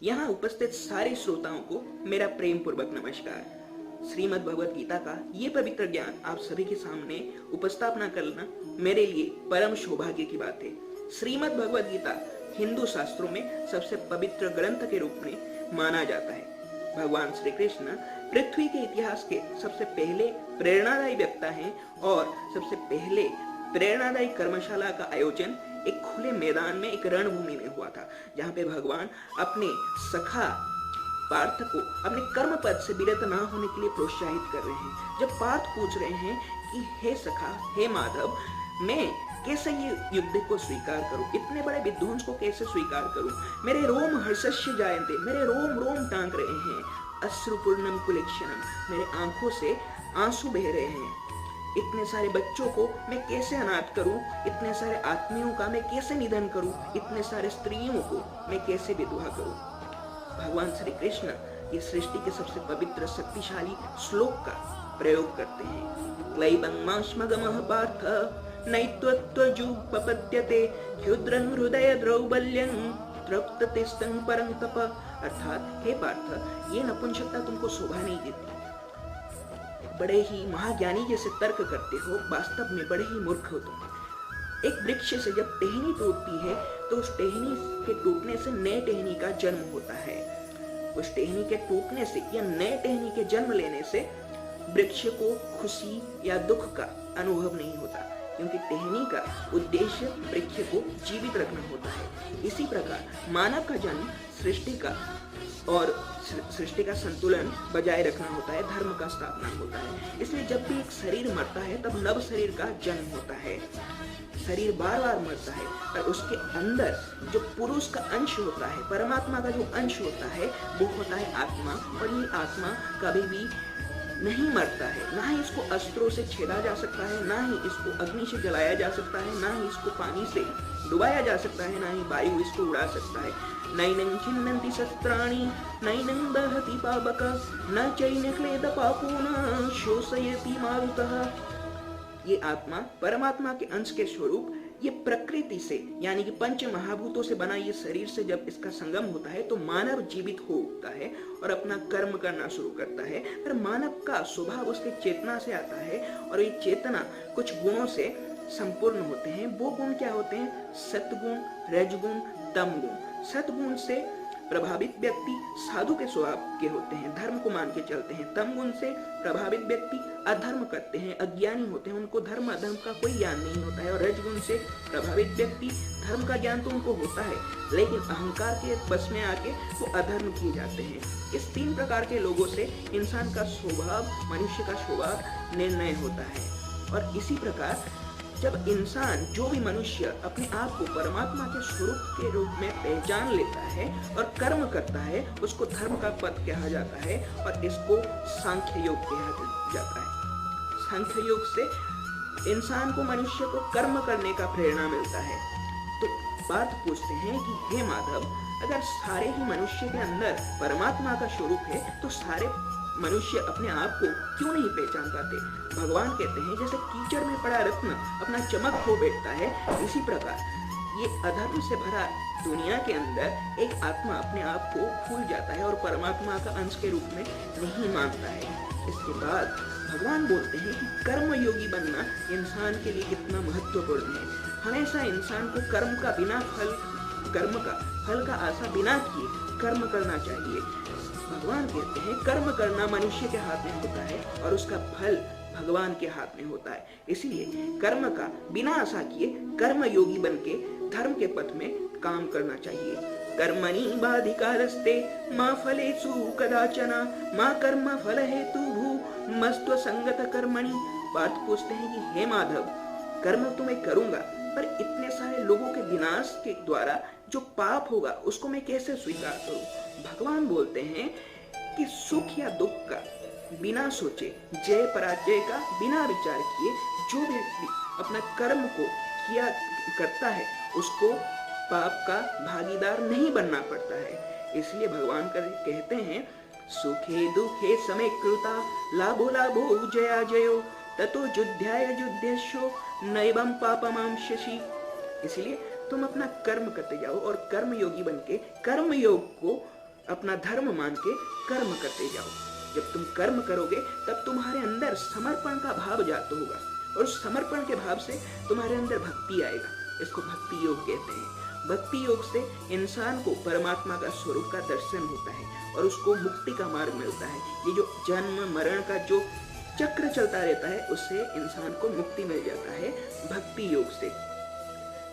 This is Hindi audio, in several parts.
यहाँ उपस्थित सारे श्रोताओं को मेरा प्रेम पूर्वक नमस्कार। श्रीमद् भगवद गीता का ये पवित्र ज्ञान आप सभी के सामने उपस्थापना करना मेरे लिए परम सौभाग्य की बात है। श्रीमद् भगवद गीता हिंदू शास्त्रों में सबसे पवित्र ग्रंथ के रूप में माना जाता है। भगवान श्री कृष्ण पृथ्वी के इतिहास के सबसे पहले प्रेरणादायी वक्ता हैं और सबसे पहले प्रेरणादायी कर्मशाला का आयोजन एक खुले मैदान में, एक रणभूमि में हुआ था, जहाँ पे भगवान अपने सखा पार्थ को अपने कर्म पद से विरत न होने के लिए प्रोत्साहित कर रहे हैं। जब पार्थ पूछ रहे हैं कि हे सखा, हे माधव, मैं कैसे ये युद्ध को स्वीकार करूं, इतने बड़े विध्वंस को कैसे स्वीकार करूं, मेरे रोम हर्षस्य जायन्ते, मेरे रोम रोम टांग रहे हैं, अश्रुपूर्णम कुलेक्षणम, मेरे आंखों से आंसू बह रहे हैं, इतने सारे बच्चों को मैं कैसे अनाथ करूं, इतने सारे आत्मियों का मैं कैसे निधन करूं, इतने सारे स्त्रियों को मैं कैसे विधवा करूं। भगवान श्री कृष्ण ये सृष्टि के सबसे पवित्र शक्तिशाली श्लोक का प्रयोग करते हैं। क्लैबंगमाश्मगमः पार्थ नैत्वत्वजुपपद्यते क्षुद्रं हृदय द्रौबल्यं तृप्ततिष्ठं परं तप। अर्थात हे पार्थ, ये नपुंसकता तुमको शोभा नहीं देती, बड़े ही महाज्ञानी जैसे तर्क करते हो, वास्तव में बड़े ही मूर्ख हो तुम। एक वृक्ष से जब टहनी टूटती है तो उस टहनी के टूटने से नए टहनी का जन्म होता है। उस टहनी के टूटने से या नए टहनी के जन्म लेने से वृक्ष को खुशी या दुख का अनुभव नहीं होता, क्योंकि टहनी का उद्देश्य वृक्ष को जीवित रखना होता है। इसी प्रकार मानव का जन्म सृष्टि का और सृष्टि का संतुलन बजाय रखना होता है, धर्म का स्थापना होता है। इसलिए जब भी एक शरीर मरता है तब नव शरीर का जन्म होता है। शरीर बार बार मरता है और उसके अंदर जो पुरुष का अंश होता है, परमात्मा का जो अंश होता है, वो होता है आत्मा। और ये आत्मा कभी भी नहीं मरता है, ना ही इसको अस्त्रों से छेदा जा सकता है, ना ही इसको अग्नि से जलाया जा सकता है, ना ही इसको पानी से डुबाया जा सकता है, ना ही वायु इसको उड़ा सकता है। नैनं छिन्नन्ति शस्त्राणि नैनं दहति पावक न चैन क्लेद पापून शोषयति मारुतः। ये आत्मा परमात्मा के अंश के स्वरूप ये प्रकृति से यानी कि पंच महाभूतों से बना ये शरीर से जब इसका संगम होता है तो मानव जीवित हो उठता है और अपना कर्म करना शुरू करता है। पर मानव का स्वभाव उसके चेतना से आता है और ये चेतना कुछ गुणों से संपूर्ण होते हैं। वो गुण क्या होते हैं? सतगुण, रजगुण, तमगुण। सतगुण से प्रभावित व्यक्ति साधु के स्वभाव के होते हैं, धर्म को मान के चलते हैं। तम गुण से प्रभावित व्यक्ति अधर्म करते हैं, अज्ञानी होते हैं, उनको धर्म अधर्म का कोई ज्ञान नहीं होता है। और रजगुण से प्रभावित व्यक्ति धर्म का ज्ञान तो उनको होता है, लेकिन अहंकार के बस में आके वो अधर्म किए जाते हैं। इस तीन प्रकार के लोगों से इंसान का स्वभाव, मनुष्य का स्वभाव निर्णय होता है। और इसी प्रकार जब इंसान, जो भी मनुष्य अपने आप को परमात्मा के स्वरूप के रूप में पहचान लेता है और कर्म करता है, उसको धर्म का पद कहा जाता है और इसको सांख्य योग कहा जाता है। सांख्य योग से इंसान को, मनुष्य को कर्म करने का प्रेरणा मिलता है। तो बात पूछते हैं कि हे माधव, अगर सारे ही मनुष्य के अंदर परमात्मा का स्वरूप है तो सारे मनुष्य अपने आप को क्यों नहीं पहचान पाते? भगवान कहते हैं जैसे कीचड़ में पड़ा रत्न अपना चमक खो बैठता है, इसी प्रकार ये अधर्म से भरा दुनिया के अंदर एक आत्मा अपने आप को भूल जाता है और परमात्मा का अंश के रूप में नहीं मानता है। इसके बाद भगवान बोलते हैं कि कर्म योगी बनना इंसान के लिए कितना महत्वपूर्ण है। हमेशा इंसान को कर्म का फल का आशा बिना किए कर्म करना चाहिए। भगवान कहते हैं कर्म करना मनुष्य के हाथ में होता है और उसका फल भगवान के हाथ में होता है। इसलिए कर्म का बिना आशा किए कर्म योगी बनके धर्म के पथ में काम करना चाहिए। कर्मणि बाधिकारस्ते मा फलेषु कदाचन मा कर्म फल हेतुभू मस्त्व संगत कर्मणि। पार्थ पूछते हैं कि हे माधव, कर्म तो मैं करूंगा, पर इतने सारे लोगों के विनाश के द्वारा जो पाप होगा उसको मैं कैसे स्वीकार करूं? भगवान बोलते हैं कि सुख या दुख का बिना सोचे, जय पराजय का बिना विचार किए जो व्यक्ति अपना कर्म को किया करता है उसको पाप का भागीदार नहीं बनना पड़ता है। इसलिए भगवान कहते हैं सुखे दुखे समय कृता लाभो लाभो जया जयो ततो जुध्याय जुध्यशो नैवं पापमांशसि। इसलिए तुम अपना कर्म करते जाओ और कर्म योगी बनके कर्म योग को अपना धर्म मान के कर्म करते जाओ। जब तुम कर्म करोगे तब तुम्हारे अंदर समर्पण का भाव जात होगा, और उस समर्पण के भाव से तुम्हारे अंदर भक्ति आएगा। इसको भक्ति योग कहते हैं। भक्ति योग से इंसान को परमात्मा का स्वरूप का दर्शन होता है और उसको मुक्ति का मार्ग मिलता है। ये जो जन्म मरण का जो चक्र चलता रहता है, उससे इंसान को मुक्ति मिल जाता है भक्ति योग से।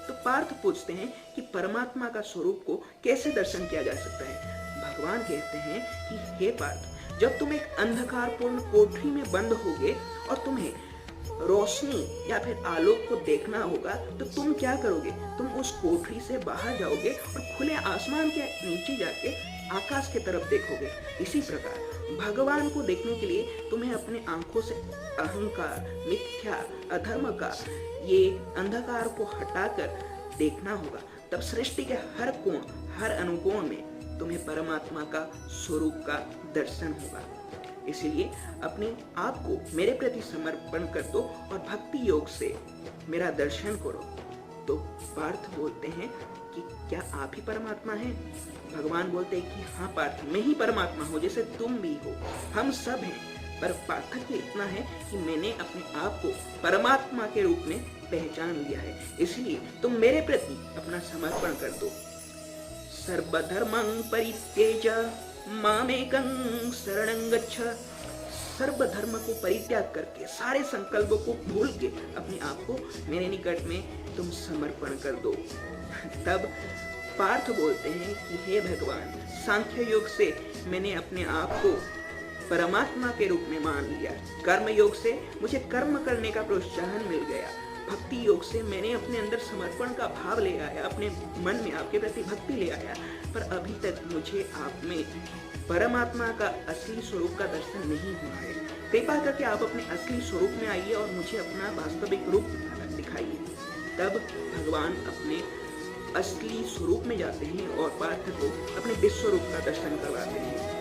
तो पार्थ पूछते हैं कि परमात्मा का स्वरूप को कैसे दर्शन किया जा सकता है। भगवान कहते हैं कि हे पार्थ, जब तुम एक अंधकारपूर्ण कोठरी में बंद होगे और तुम्हें रोशनी या फिर आलोक को देखना होगा, तो तुम क्या करोगे? तुम उस कोठरी से बाहर जाओगे और खुले आसमान के नीचे जाके आकाश की तरफ देखोगे। इसी प्रकार भगवान को देखने के लिए तुम्हें अपने आंखों से अहंकार, मिथ्या, अधर्म का ये अंधकार को हटाकर देखना होगा। तब सृष्टि के हर कोण, हर अनुकोण में तुम्हें परमात्मा का स्वरूप का दर्शन होगा। इसलिए अपने आप को मेरे प्रति समर्पण कर दो और भक्ति योग से मेरा दर्शन करो। तो पार्थ बोलते हैं कि क्या आप ही परमात्मा हैं? भगवान बोलते हैं कि हाँ पार्थ, मैं ही परमात्मा हूँ, जैसे तुम भी हो, हम सब हैं। पर पार्थक्य इतना है कि मैंने अपने आप को परमात्मा के रूप में पहचान लिया है। इसलिए तुम मेरे प्रति अपना समर्पण कर दो। सर्वधर्मं परित्यज्य मामेकं शरणं गच्छ। सर्वधर्म को परित्याग करके, सारे संकल्पों को भूल के अपने आप को मेरे निकट में तुम समर्पण कर दो। तब पार्थ बोलते हैं कि हे भगवान, सांख्य योग से मैंने अपने आप को परमात्मा के रूप में मान लिया। कर्म योग से मुझे कर्म करने का प्रोत्साहन मिल गया। भक्ति योग से मैंने अपने अंदर समर्पण का भाव ले आया, अपने मन में आपके प्रति भक्ति ले आया। पर अभी तक मुझे आप में परमात्मा का असली स्वरूप का दर्शन नहीं हुआ है। कृपा करके आप अपने असली स्वरूप में आइए और मुझे अपना वास्तविक रूप दिखाइए। तब भगवान अपने असली स्वरूप में जाते हैं और पार्थ को अपने विश्व रूप का दर्शन करवाते हैं।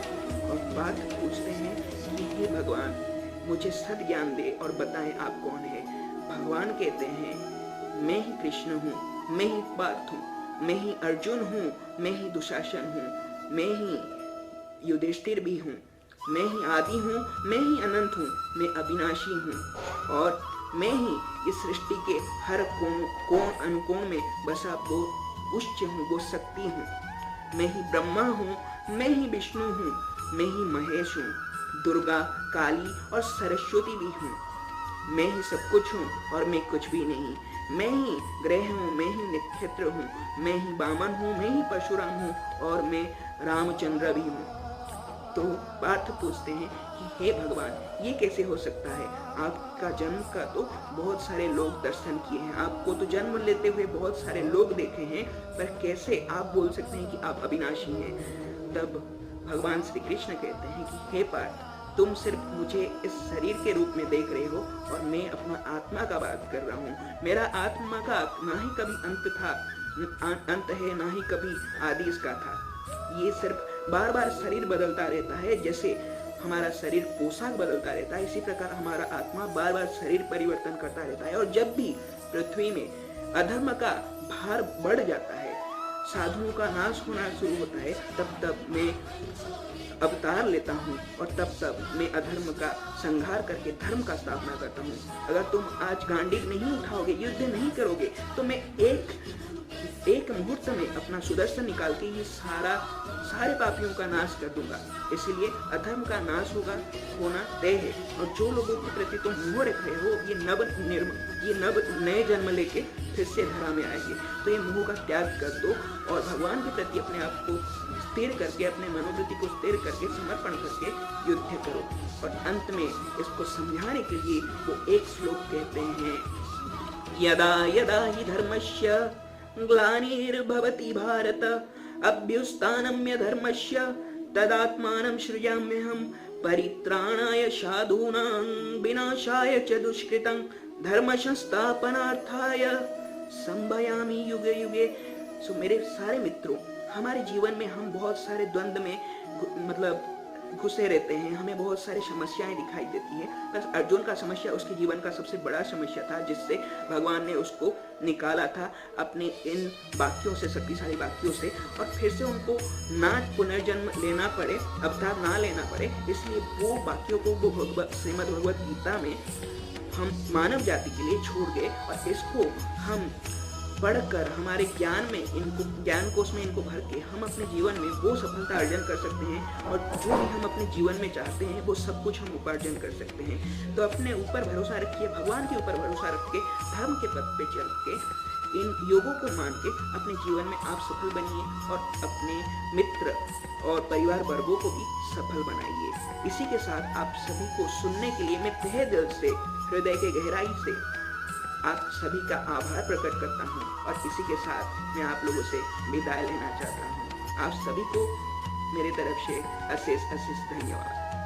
और पार्थ पूछते हैं कि हे भगवान, मुझे सद ज्ञान दे और बताएं आप कौन है। भगवान कहते हैं, मैं ही कृष्ण हूँ, मैं ही पार्थ हूँ, मैं ही अर्जुन हूँ, मैं ही दुशासन हूँ, मैं ही युधिष्ठिर भी हूँ, मैं ही आदि हूँ, मैं ही अनंत हूँ, मैं अविनाशी हूँ और मैं ही इस सृष्टि के हर कोण अनुकोण में बसा वो उच्च हूँ, वो शक्ति हूँ। मैं ही ब्रह्मा हूँ, मैं ही विष्णु हूँ, मैं ही महेश हूँ, दुर्गा, काली और सरस्वती भी हूँ। मैं ही सब कुछ हूँ और मैं कुछ भी नहीं। मैं ही ग्रह हूँ, मैं ही नक्षत्र हूँ, मैं ही वामन हूँ, मैं ही परशुराम हूँ और मैं रामचंद्र भी हूँ। तो पार्थ पूछते हैं कि हे भगवान, ये कैसे हो सकता है? आपका जन्म का तो बहुत सारे लोग दर्शन किए हैं, आपको तो जन्म लेते हुए बहुत सारे लोग देखे हैं, पर कैसे आप बोल सकते हैं कि आप अविनाशी हैं? तब भगवान श्री कृष्ण कहते हैं कि हे पार्थ, तुम सिर्फ मुझे इस शरीर के रूप में देख रहे हो और मैं अपना आत्मा का बात कर रहा हूँ। मेरा आत्मा का ना ही कभी अंत था, अंत है, ना ही कभी आदि इसका था। ये सिर्फ बार बार शरीर बदलता रहता है। जैसे हमारा शरीर पोशाक बदलता रहता है, इसी प्रकार हमारा आत्मा बार बार शरीर परिवर्तन करता रहता है। और जब भी पृथ्वी में अधर्म का भार बढ़ जाता है, साधुओं का नाश होना शुरू होता है, तब तब मैं अवतार लेता हूँ और तब मैं अधर्म का संहार करके धर्म का स्थापना करता हूँ। अगर तुम आज गांडीव नहीं उठाओगे, युद्ध नहीं करोगे, तो मैं एक मुहूर्त में अपना सुदर्शन निकाल के ये सारे पापियों का नाश कर दूंगा। इसलिए अधर्म का नाश होना तय है। और जो लोगों के प्रति तुम मोह रख रहे हो, ये नव नए जन्म लेके फिर से धरा में आएंगे। तो ये मोह का त्याग कर दो और भगवान के प्रति अपने आप को स्थिर करके, अपने मनोवृत्ति को स्थिर करके, समर्पण करके युद्ध करो। और अंत में इसको समझाने के लिए वो एक श्लोक कहते हैं, यदा यदा हि धर्मस्य ग्लानिर्भवति भारत अभ्युत्थानम् धर्मस्य तदात्मानं सृजाम्यहम् परित्राणाय साधूनां विनाशाय च दुष्कृतं धर्म संस्थापनार्थाय संभयामि युगे युगे। सो मेरे सारे मित्रों, हमारे जीवन में हम बहुत सारे द्वंद्व में घुसे रहते हैं, हमें बहुत सारी समस्याएं दिखाई देती हैं। बस अर्जुन का समस्या उसके जीवन का सबसे बड़ा समस्या था, जिससे भगवान ने उसको निकाला था अपने इन वाक्यों से, शक्तिशाली वाक्यों से, और फिर से उनको ना पुनर्जन्म लेना पड़े, अवतार ना लेना पड़े, इसलिए वो वाक्यों को वो श्रीमद् भगवत गीता में हम मानव जाति के लिए छोड़ गए, और इसको हम पढ़कर हमारे ज्ञान कोश में इनको भर के हम अपने जीवन में वो सफलता अर्जन कर सकते हैं, और जो भी हम अपने जीवन में चाहते हैं वो सब कुछ हम उपार्जन कर सकते हैं। तो अपने ऊपर भरोसा रखिए, भगवान के ऊपर भरोसा रख के, धर्म के पथ पे चल के, इन योगों को मान के अपने जीवन में आप सफल बनिए, और अपने मित्र और परिवार वर्गों को भी सफल बनाइए। इसी के साथ आप सभी को सुनने के लिए मैं तहे दिल से, हृदय के गहराई से आप सभी का आभार प्रकट करता हूँ, और इसी के साथ मैं आप लोगों से विदाई लेना चाहता हूँ। आप सभी को मेरे तरफ से अशेष अशेष धन्यवाद।